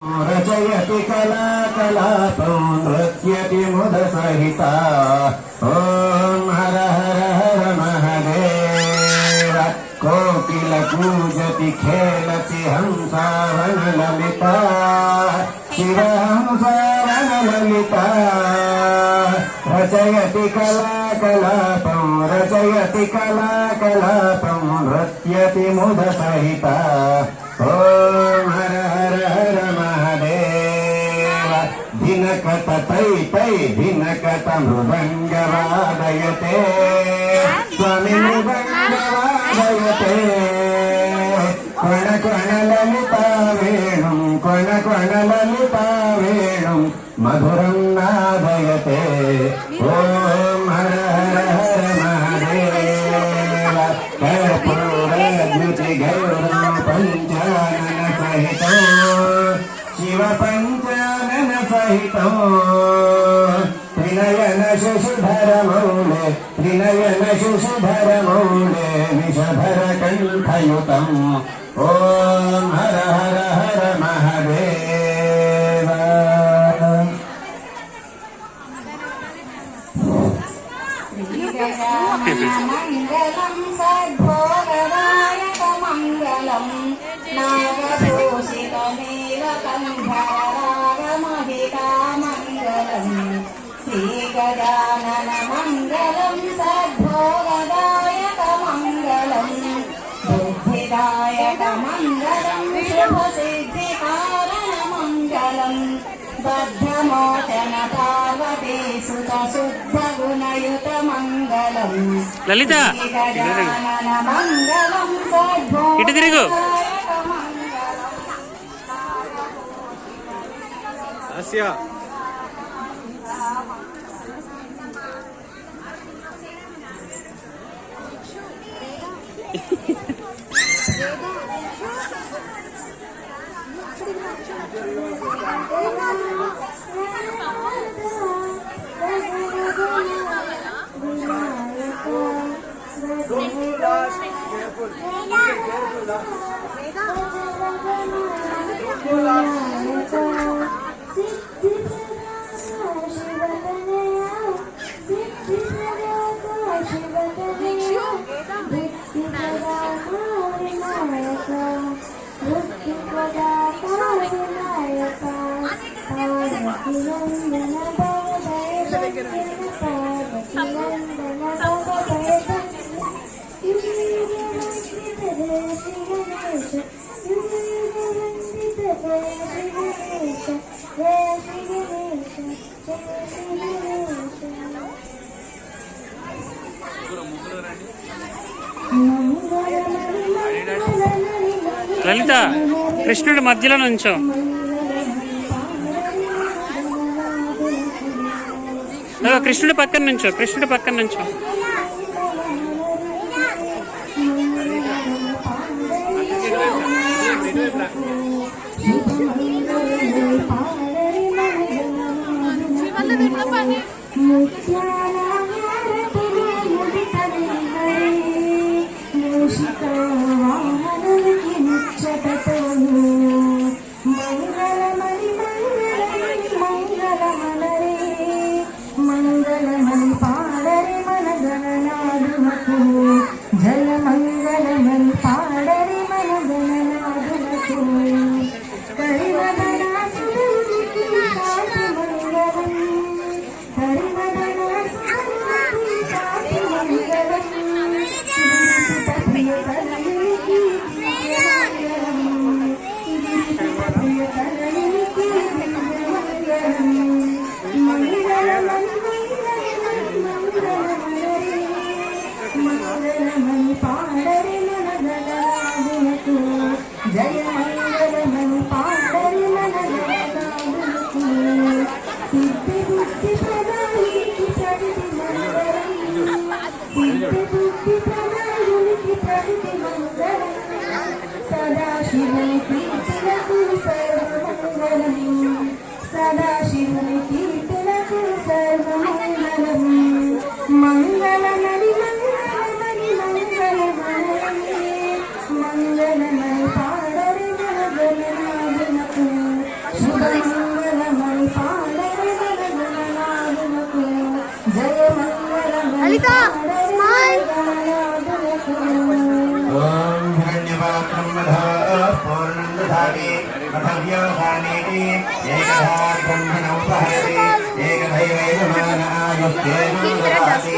रचयति कलाकलापं नृत्यति मुदसहिता ॐ हर हर हर महदेव कोकिल कूजति खेलति हंसावनललिता शिव हंसावनललिता रचयति कलाकलापं नृत्यति मुदसहिता ॐ हर हर हर धिनकत तै तै धिनकत मृदङ्गवादयते स्वामी मृदङ्गवादयते कण कण ललिता वेणुं मधुरं नादयते ॐ हर हर हर महादेव कर्पूरद्युतिगौरं पञ्चानन सहितं शिव पञ्चानन सहितं त्रिनयन शिशुधर मौले विषधर कण्ठयुतम् ॐ हर हर हर महादेव मंगलम सद्भोगदायक मंगलम नागभूषित नीलकण्ठरागमहिता मंगलम श्री गजानन मंगलम सद्भोगदायक मंगलम बुद्धिदायक मंगलम शुभ सिद्धिकारण मंगलम बद्धमोचन पार्वती सुत शुद्ध गुणयुत मंगलम ललिता गजानन मंगलम सद्भोग इటు తిరుగు आसिया లలిత కృష్ణుడి మధ్యలో నుంచో కృష్ణుడి పక్కన నుంచో मंगलमणि पाडरे मन गणनादुमको जल मंगलमणि पाडरे मन गणनादुमको करिवदना सुदुमुखी शांति मंगलम करिवदना सुदुमुखी शांति मंगलम प्रिय कलनी की मंगलम प्रिय कलनी की मंगलम मंगलम శుభమంగళమణి పాడగలగలనాదులకు జయ మంగళమణి లలిత, స్మైల్. ఓం హిరణ్యపాత్రం వధా పూర్ణం దధాతి మఠవ్యోసానేతి ఏకధా బ్రహ్మణోపహరతి ఏకధైవైర్మాన ఆయుష్యేన దదాతి